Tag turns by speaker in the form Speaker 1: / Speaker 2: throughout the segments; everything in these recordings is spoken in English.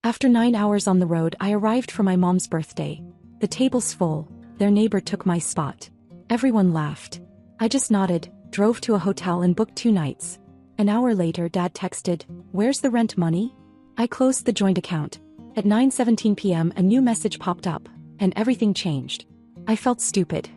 Speaker 1: After 9 hours on the road, I arrived for my mom's birthday. The table's full. Their neighbor took my spot. Everyone laughed. I just nodded, drove to a hotel and booked 2 nights. An hour later, Dad texted, "Where's the rent money?" I closed the joint account. At 9:17 p.m. a new message popped up, and everything changed. I felt stupid.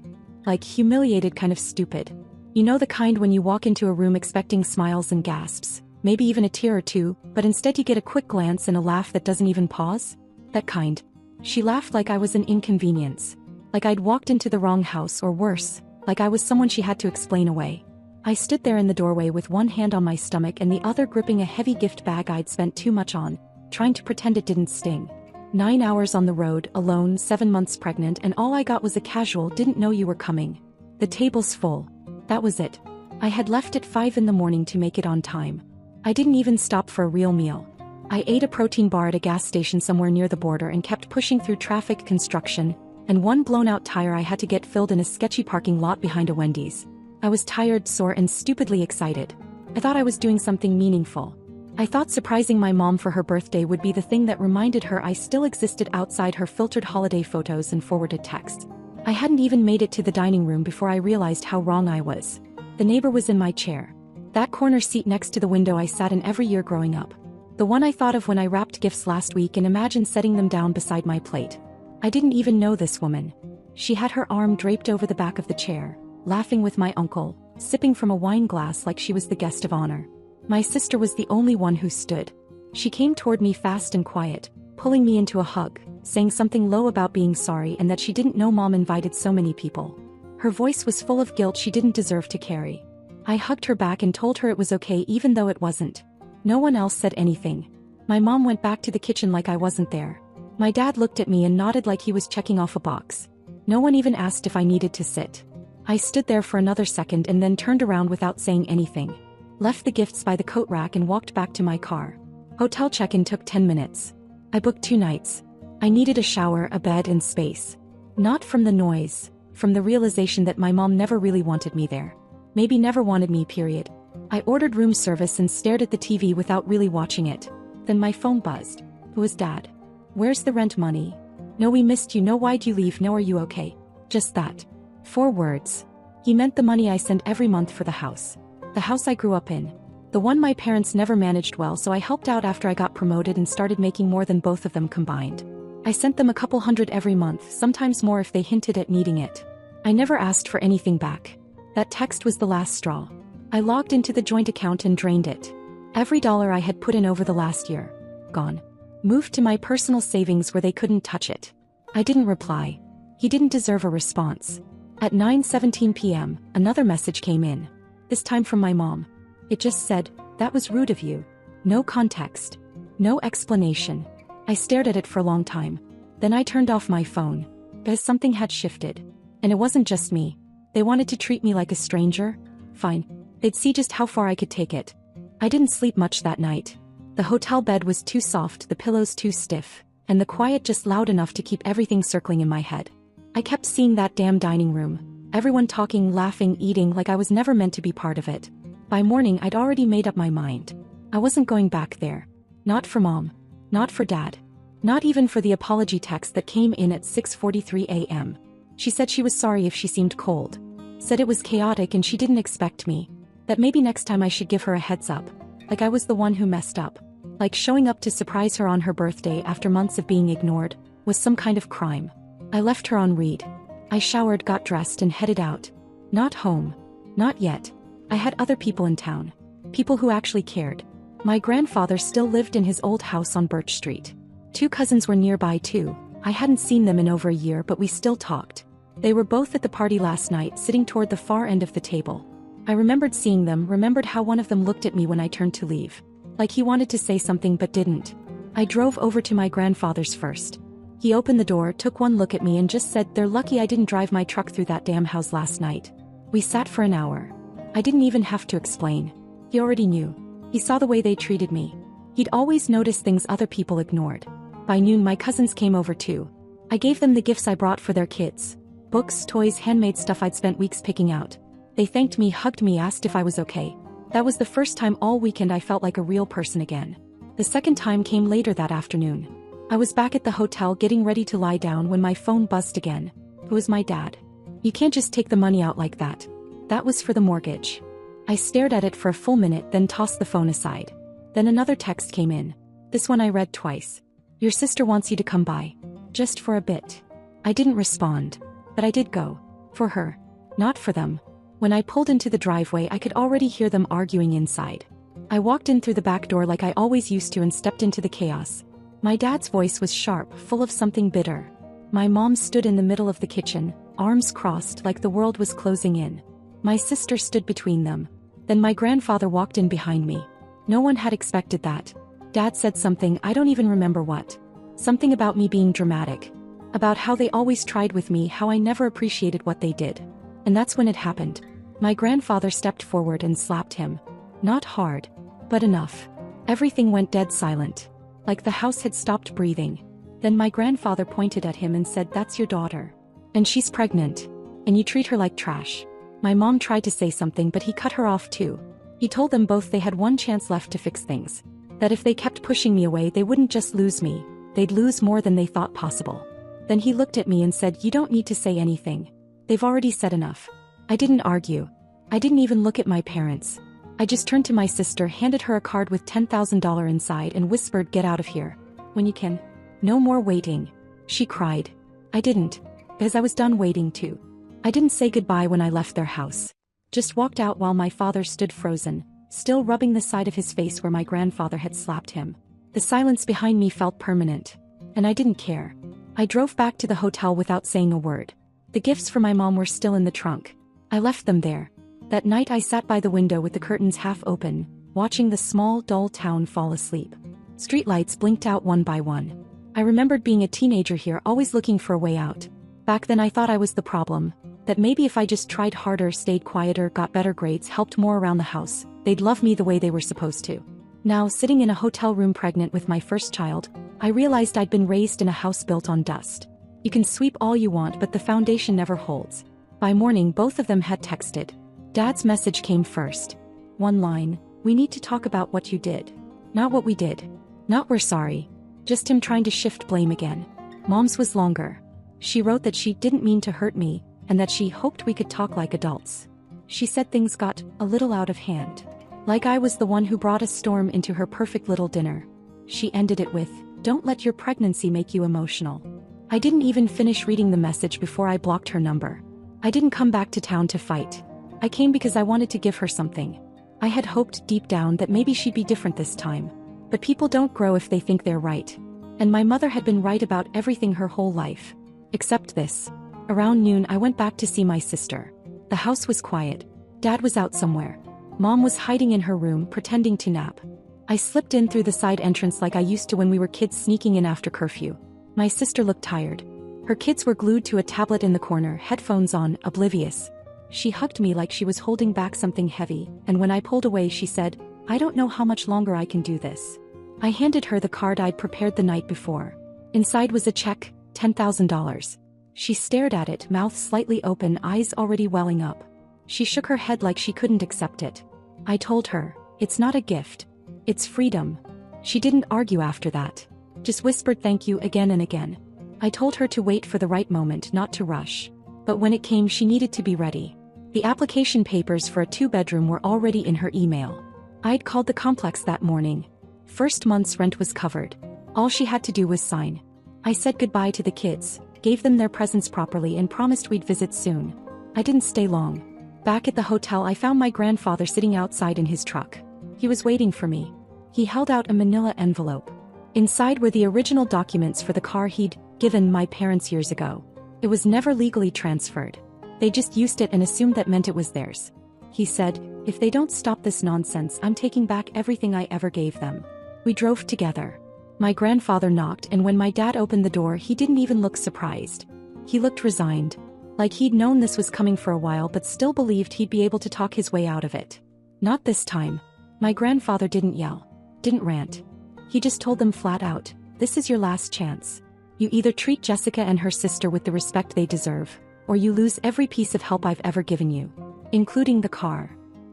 Speaker 1: Like humiliated kind of stupid. You know the kind when you walk into a room expecting smiles and gasps, maybe even a tear or two, but instead you get a quick glance and a laugh that doesn't even pause? That kind. She laughed like I was an inconvenience. Like I'd walked into the wrong house, or worse, like I was someone she had to explain away. I stood there in the doorway with one hand on my stomach and the other gripping a heavy gift bag I'd spent too much on, trying to pretend it didn't sting. 9 hours on the road, alone, 7 months pregnant, and all I got was a casual "didn't know you were coming." The table's full. That was it. I had left at 5 in the morning to make it on time. I didn't even stop for a real meal. I ate a protein bar at a gas station somewhere near the border and kept pushing through traffic, construction, and one blown-out tire I had to get filled in a sketchy parking lot behind a Wendy's. I was tired, sore, and stupidly excited. I thought I was doing something meaningful. I thought surprising my mom for her birthday would be the thing that reminded her I still existed outside her filtered holiday photos and forwarded texts. I hadn't even made it to the dining room before I realized how wrong I was. The neighbor was in my chair. That corner seat next to the window I sat in every year growing up. The one I thought of when I wrapped gifts last week and imagined setting them down beside my plate. I didn't even know this woman. She had her arm draped over the back of the chair, laughing with my uncle, sipping from a wine glass like she was the guest of honor. My sister was the only one who stood. She came toward me fast and quiet, pulling me into a hug, saying something low about being sorry and that she didn't know Mom invited so many people. Her voice was full of guilt she didn't deserve to carry. I hugged her back and told her it was okay even though it wasn't. No one else said anything. My mom went back to the kitchen like I wasn't there. My dad looked at me and nodded like he was checking off a box. No one even asked if I needed to sit. I stood there for another second and then turned around without saying anything. Left the gifts by the coat rack and walked back to my car. Hotel check-in took 10 minutes. I booked 2 nights. I needed a shower, a bed, and space. Not from the noise, from the realization that my mom never really wanted me there. Maybe never wanted me, period. I ordered room service and stared at the TV without really watching it. Then my phone buzzed. It was Dad. "Where's the rent money?" "No, we missed you. No, why'd you leave? No, are you okay?" Just that. 4 words. He meant the money I send every month for the house. The house I grew up in. The one my parents never managed well, so I helped out after I got promoted and started making more than both of them combined. I sent them a couple hundred every month, sometimes more if they hinted at needing it. I never asked for anything back. That text was the last straw. I logged into the joint account and drained it. Every dollar I had put in over the last year. Gone. Moved to my personal savings where they couldn't touch it. I didn't reply. He didn't deserve a response. At 9:17 p.m., another message came in. This time from my mom. It just said, "That was rude of you." No context. No explanation. I stared at it for a long time. Then I turned off my phone. Because something had shifted. And it wasn't just me. They wanted to treat me like a stranger? Fine. They'd see just how far I could take it. I didn't sleep much that night. The hotel bed was too soft, the pillows too stiff, and the quiet just loud enough to keep everything circling in my head. I kept seeing that damn dining room. Everyone talking, laughing, eating like I was never meant to be part of it. By morning I'd already made up my mind. I wasn't going back there. Not for Mom. Not for Dad. Not even for the apology text that came in at 6:43 a.m. She said she was sorry if she seemed cold. Said it was chaotic and she didn't expect me. That maybe next time I should give her a heads up. Like I was the one who messed up. Like showing up to surprise her on her birthday after months of being ignored was some kind of crime. I left her on read. I showered, got dressed and headed out. Not home. Not yet. I had other people in town. People who actually cared. My grandfather still lived in his old house on Birch Street. 2 cousins were nearby too. I hadn't seen them in over a year, but we still talked. They were both at the party last night, sitting toward the far end of the table. I remembered seeing them, remembered how one of them looked at me when I turned to leave. Like he wanted to say something but didn't. I drove over to my grandfather's first. He opened the door, took one look at me and just said, "They're lucky I didn't drive my truck through that damn house last night." We sat for an hour. I didn't even have to explain. He already knew. He saw the way they treated me. He'd always noticed things other people ignored. By noon my cousins came over too. I gave them the gifts I brought for their kids. Books, toys, handmade stuff I'd spent weeks picking out. They thanked me, hugged me, asked if I was okay. That was the first time all weekend I felt like a real person again. The second time came later that afternoon. I was back at the hotel getting ready to lie down when my phone buzzed again. It was my dad. "You can't just take the money out like that. That was for the mortgage." I stared at it for a full minute, then tossed the phone aside. Then another text came in. This one I read twice. "Your sister wants you to come by. Just for a bit." I didn't respond. But I did go. For her. Not for them. When I pulled into the driveway, I could already hear them arguing inside. I walked in through the back door like I always used to and stepped into the chaos. My dad's voice was sharp, full of something bitter. My mom stood in the middle of the kitchen, arms crossed like the world was closing in. My sister stood between them. Then my grandfather walked in behind me. No one had expected that. Dad said something, I don't even remember what. Something about me being dramatic. About how they always tried with me, how I never appreciated what they did. And that's when it happened. My grandfather stepped forward and slapped him. Not hard, but enough. Everything went dead silent. Like the house had stopped breathing. Then my grandfather pointed at him and said, "That's your daughter. And she's pregnant. And you treat her like trash." My mom tried to say something, but he cut her off too. He told them both they had one chance left to fix things. That if they kept pushing me away, they wouldn't just lose me, they'd lose more than they thought possible. Then he looked at me and said, "You don't need to say anything. They've already said enough." I didn't argue. I didn't even look at my parents. I just turned to my sister, handed her a card with $10,000 inside and whispered, "Get out of here. When you can. No more waiting." She cried. I didn't. Because I was done waiting too. I didn't say goodbye when I left their house. Just walked out while my father stood frozen, still rubbing the side of his face where my grandfather had slapped him. The silence behind me felt permanent. And I didn't care. I drove back to the hotel without saying a word. The gifts for my mom were still in the trunk. I left them there. That night I sat by the window with the curtains half open, watching the small, dull town fall asleep. Streetlights blinked out one by one. I remembered being a teenager here, always looking for a way out. Back then I thought I was the problem. That maybe if I just tried harder, stayed quieter, got better grades, helped more around the house, they'd love me the way they were supposed to. Now, sitting in a hotel room pregnant with my first child, I realized I'd been raised in a house built on dust. You can sweep all you want, but the foundation never holds. By morning, both of them had texted. Dad's message came first. One line, "We need to talk about what you did." Not what we did. Not "we're sorry." Just him trying to shift blame again. Mom's was longer. She wrote that she didn't mean to hurt me, and that she hoped we could talk like adults. She said things got a little out of hand. Like I was the one who brought a storm into her perfect little dinner. She ended it with, "Don't let your pregnancy make you emotional." I didn't even finish reading the message before I blocked her number. I didn't come back to town to fight. I came because I wanted to give her something. I had hoped deep down that maybe she'd be different this time. But people don't grow if they think they're right. And my mother had been right about everything her whole life. Except this. Around noon I went back to see my sister. The house was quiet. Dad was out somewhere. Mom was hiding in her room, pretending to nap. I slipped in through the side entrance like I used to when we were kids, sneaking in after curfew. My sister looked tired. Her kids were glued to a tablet in the corner, headphones on, oblivious. She hugged me like she was holding back something heavy, and when I pulled away she said, "I don't know how much longer I can do this." I handed her the card I'd prepared the night before. Inside was a check, $10,000. She stared at it, mouth slightly open, eyes already welling up. She shook her head like she couldn't accept it. I told her, "It's not a gift. It's freedom." She didn't argue after that. Just whispered thank you again and again. I told her to wait for the right moment, not to rush. But when it came, she needed to be ready. The application papers for a 2-bedroom were already in her email. I'd called the complex that morning. First month's rent was covered. All she had to do was sign. I said goodbye to the kids, gave them their presents properly, and promised we'd visit soon. I didn't stay long. Back at the hotel I found my grandfather sitting outside in his truck. He was waiting for me. He held out a manila envelope. Inside were the original documents for the car he'd given my parents years ago. It was never legally transferred. They just used it and assumed that meant it was theirs. He said, "If they don't stop this nonsense, I'm taking back everything I ever gave them." We drove together. My grandfather knocked, and when my dad opened the door he didn't even look surprised. He looked resigned. Like he'd known this was coming for a while but still believed he'd be able to talk his way out of it. Not this time. My grandfather didn't yell. Didn't rant. He just told them flat out, "This is your last chance. You either treat Jessica and her sister with the respect they deserve, or you lose every piece of help I've ever given you. Including the car."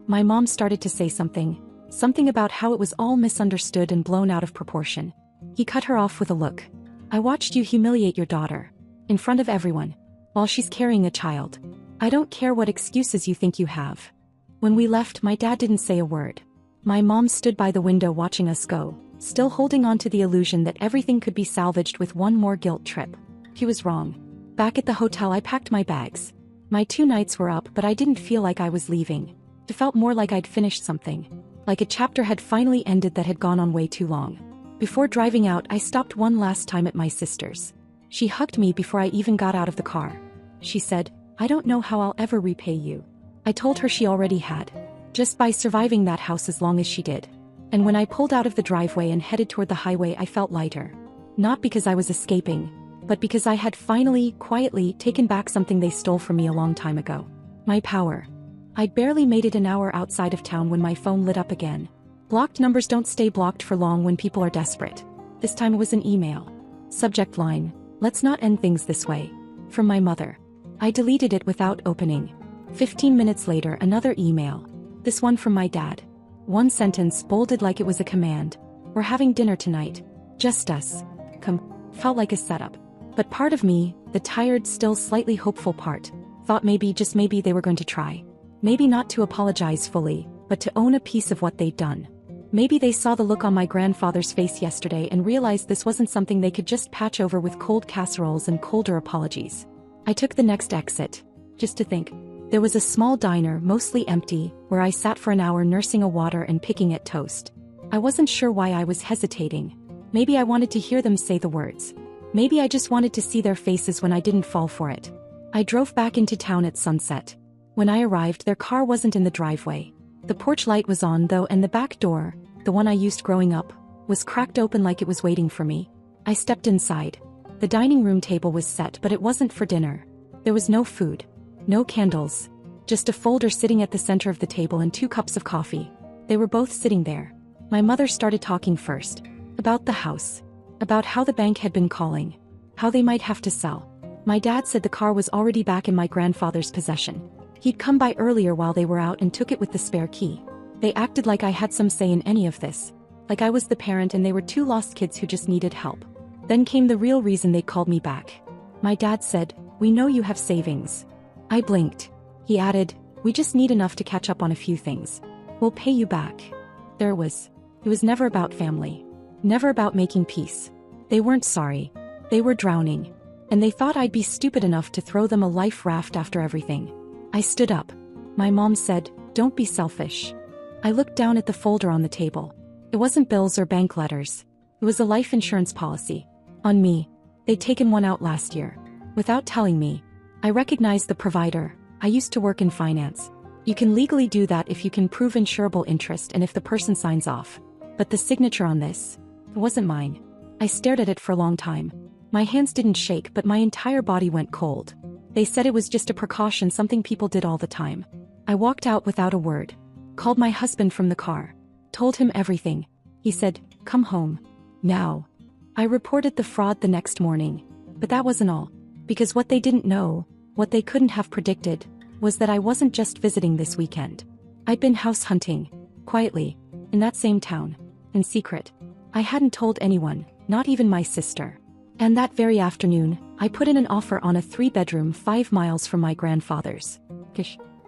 Speaker 1: My mom started to say something about how it was all misunderstood and blown out of proportion. He cut her off with a look. I watched you humiliate your daughter. In front of everyone. While she's carrying a child. I don't care what excuses you think you have. When we left, my dad didn't say a word. My mom stood by the window watching us go, still holding on to the illusion that everything could be salvaged with one more guilt trip. He was wrong. Back at the hotel, I packed my bags. My 2 nights were up, but I didn't feel like I was leaving. It felt more like I'd finished something. Like a chapter had finally ended that had gone on way too long. Before driving out, I stopped one last time at my sister's. She hugged me before I even got out of the car. She said, "I don't know how I'll ever repay you." I told her she already had. Just by surviving that house as long as she did. And when I pulled out of the driveway and headed toward the highway, I felt lighter. Not because I was escaping, but because I had finally, quietly, taken back something they stole from me a long time ago. My power. I'd barely made it an hour outside of town when my phone lit up again. Blocked numbers don't stay blocked for long when people are desperate. This time it was an email. Subject line, "Let's not end things this way." From my mother. I deleted it without opening. 15 minutes later, another email. This one from my dad. One sentence bolded like it was a command. "We're having dinner tonight. Just us." Felt like a setup. But part of me, the tired, still slightly hopeful part, thought maybe, just maybe, they were going to try. Maybe not to apologize fully, but to own a piece of what they'd done. Maybe they saw the look on my grandfather's face yesterday and realized this wasn't something they could just patch over with cold casseroles and colder apologies. I took the next exit. Just to think. There was a small diner, mostly empty, where I sat for an hour nursing a water and picking at toast. I wasn't sure why I was hesitating. Maybe I wanted to hear them say the words. Maybe I just wanted to see their faces when I didn't fall for it. I drove back into town at sunset. When I arrived, their car wasn't in the driveway. The porch light was on though, and the back door, the one I used growing up, was cracked open like it was waiting for me. I stepped inside. The dining room table was set, but it wasn't for dinner. There was no food. No candles. Just a folder sitting at the center of the table and 2 cups of coffee. They were both sitting there. My mother started talking first. About the house. About how the bank had been calling. How they might have to sell. My dad said the car was already back in my grandfather's possession. He'd come by earlier while they were out and took it with the spare key. They acted like I had some say in any of this. Like I was the parent and they were 2 lost kids who just needed help. Then came the real reason they called me back. My dad said, "We know you have savings." I blinked. He added, "We just need enough to catch up on a few things. We'll pay you back." There it was. It was never about family. Never about making peace. They weren't sorry. They were drowning. And they thought I'd be stupid enough to throw them a life raft after everything. I stood up. My mom said, "Don't be selfish." I looked down at the folder on the table. It wasn't bills or bank letters. It was a life insurance policy. On me. They'd taken one out last year. Without telling me. I recognized the provider. I used to work in finance. You can legally do that if you can prove insurable interest and if the person signs off. But the signature on this, it wasn't mine. I stared at it for a long time. My hands didn't shake, but my entire body went cold. They said it was just a precaution, something people did all the time. I walked out without a word. Called my husband from the car. Told him everything. He said, "Come home. Now." I reported the fraud the next morning. But that wasn't all. Because what they didn't know, what they couldn't have predicted, was that I wasn't just visiting this weekend. I'd been house hunting. Quietly. In that same town. In secret. I hadn't told anyone, not even my sister. And that very afternoon, I put in an offer on a 3-bedroom 5 miles from my grandfather's.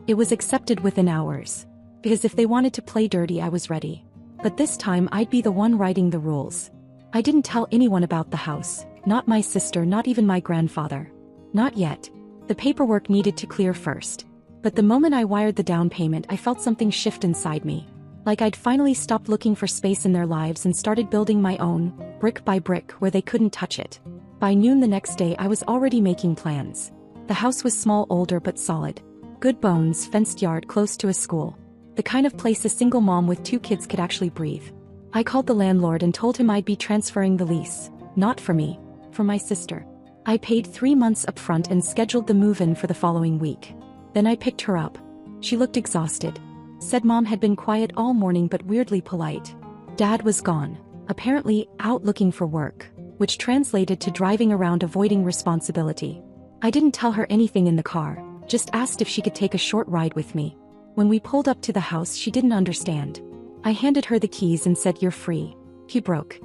Speaker 1: It was accepted within hours. Because if they wanted to play dirty, I was ready. But this time I'd be the one writing the rules. I didn't tell anyone about the house, not my sister, not even my grandfather. Not yet. The paperwork needed to clear first. But the moment I wired the down payment, I felt something shift inside me. Like I'd finally stopped looking for space in their lives and started building my own, brick by brick, where they couldn't touch it. By noon the next day, I was already making plans. The house was small, older but solid. Good bones, fenced yard close to a school. The kind of place a single mom with 2 kids could actually breathe. I called the landlord and told him I'd be transferring the lease. Not for me. For my sister. I paid 3 months up front and scheduled the move-in for the following week. Then I picked her up. She looked exhausted. Said mom had been quiet all morning but weirdly polite. Dad was gone. Apparently out looking for work. Which translated to driving around avoiding responsibility. I didn't tell her anything in the car. Just asked if she could take a short ride with me. When we pulled up to the house, she didn't understand. I handed her the keys and said, "You're free." She broke.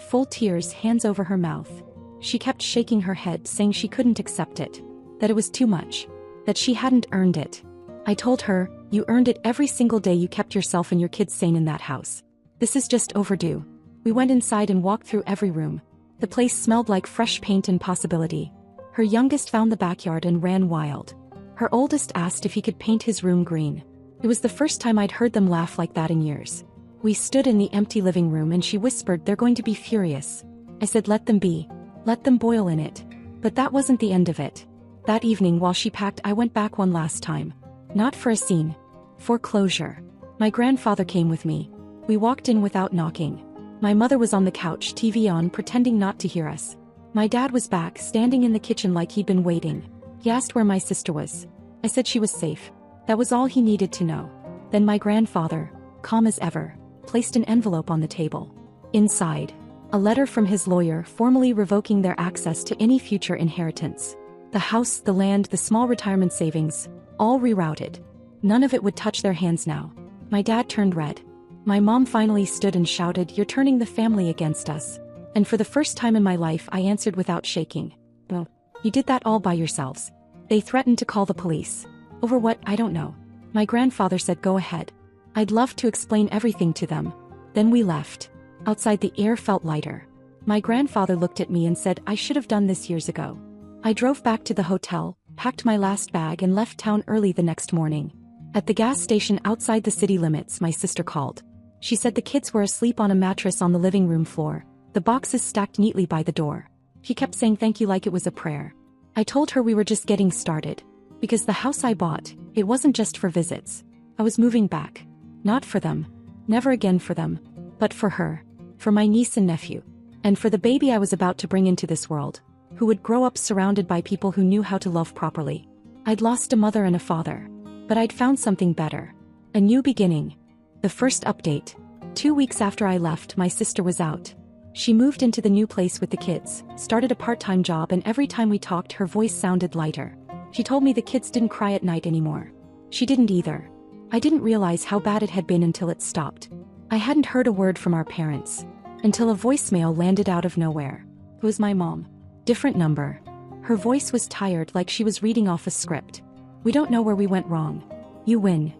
Speaker 1: Full tears, hands over her mouth. She kept shaking her head, saying she couldn't accept it. That it was too much. That she hadn't earned it. I told her, you earned it every single day you kept yourself and your kids sane in that house. This is just overdue. We went inside and walked through every room. The place smelled like fresh paint and possibility. Her youngest found the backyard and ran wild. Her oldest asked if he could paint his room green. It was the first time I'd heard them laugh like that in years. We stood in the empty living room and she whispered, they're going to be furious. I said, let them be. Let them boil in it. But that wasn't the end of it. That evening while she packed, I went back one last time. Not for a scene. For closure. My grandfather came with me. We walked in without knocking. My mother was on the couch, TV on, pretending not to hear us. My dad was back, standing in the kitchen like he'd been waiting. He asked where my sister was. I said she was safe. That was all he needed to know. Then my grandfather, calm as ever, placed an envelope on the table. Inside, a letter from his lawyer formally revoking their access to any future inheritance. The house, the land, the small retirement savings, all rerouted. None of it would touch their hands now. My dad turned red. My mom finally stood and shouted, you're turning the family against us. And for the first time in my life I answered without shaking. Well, you did that all by yourselves. They threatened to call the police. Over what, I don't know. My grandfather said go ahead. I'd love to explain everything to them. Then we left. Outside the air felt lighter. My grandfather looked at me and said I should have done this years ago. I drove back to the hotel, packed my last bag and left town early the next morning. At the gas station outside the city limits my sister called. She said the kids were asleep on a mattress on the living room floor, the boxes stacked neatly by the door. She kept saying thank you like it was a prayer. I told her we were just getting started. Because the house I bought, it wasn't just for visits. I was moving back. Not for them. Never again for them. But for her. For my niece and nephew. And for the baby I was about to bring into this world. Who would grow up surrounded by people who knew how to love properly. I'd lost a mother and a father. But I'd found something better. A new beginning. The first update. 2 weeks after I left, my sister was out. She moved into the new place with the kids, started a part-time job, and every time we talked her voice sounded lighter. She told me the kids didn't cry at night anymore. She didn't either. I didn't realize how bad it had been until it stopped. I hadn't heard a word from our parents. Until a voicemail landed out of nowhere. It was my mom. Different number. Her voice was tired, like she was reading off a script. We don't know where we went wrong. You win.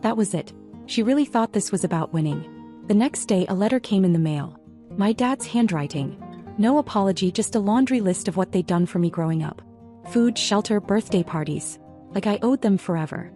Speaker 1: That was it. She really thought this was about winning. The next day a letter came in the mail. My dad's handwriting. No apology, just a laundry list of what they'd done for me growing up. Food, shelter, birthday parties. Like I owed them forever.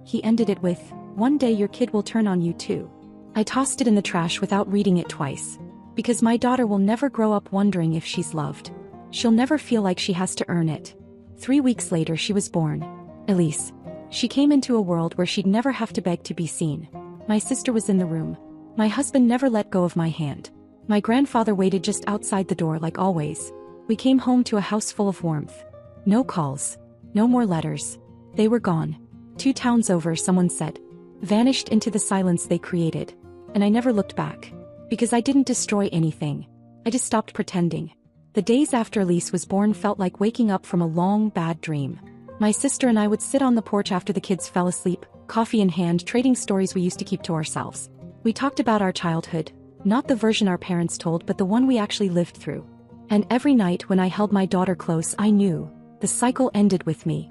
Speaker 1: He ended it with, one day your kid will turn on you too. I tossed it in the trash without reading it twice. Because my daughter will never grow up wondering if she's loved. She'll never feel like she has to earn it. 3 weeks later she was born. Elise. She came into a world where she'd never have to beg to be seen. My sister was in the room. My husband never let go of my hand. My grandfather waited just outside the door like always. We came home to a house full of warmth. No calls. No more letters. They were gone. 2 towns over, someone said. Vanished into the silence they created. And I never looked back. Because I didn't destroy anything. I just stopped pretending. The days after Elise was born felt like waking up from a long, bad dream. My sister and I would sit on the porch after the kids fell asleep, coffee in hand, trading stories we used to keep to ourselves. We talked about our childhood. Not the version our parents told, but the one we actually lived through. And every night when I held my daughter close, I knew the cycle ended with me.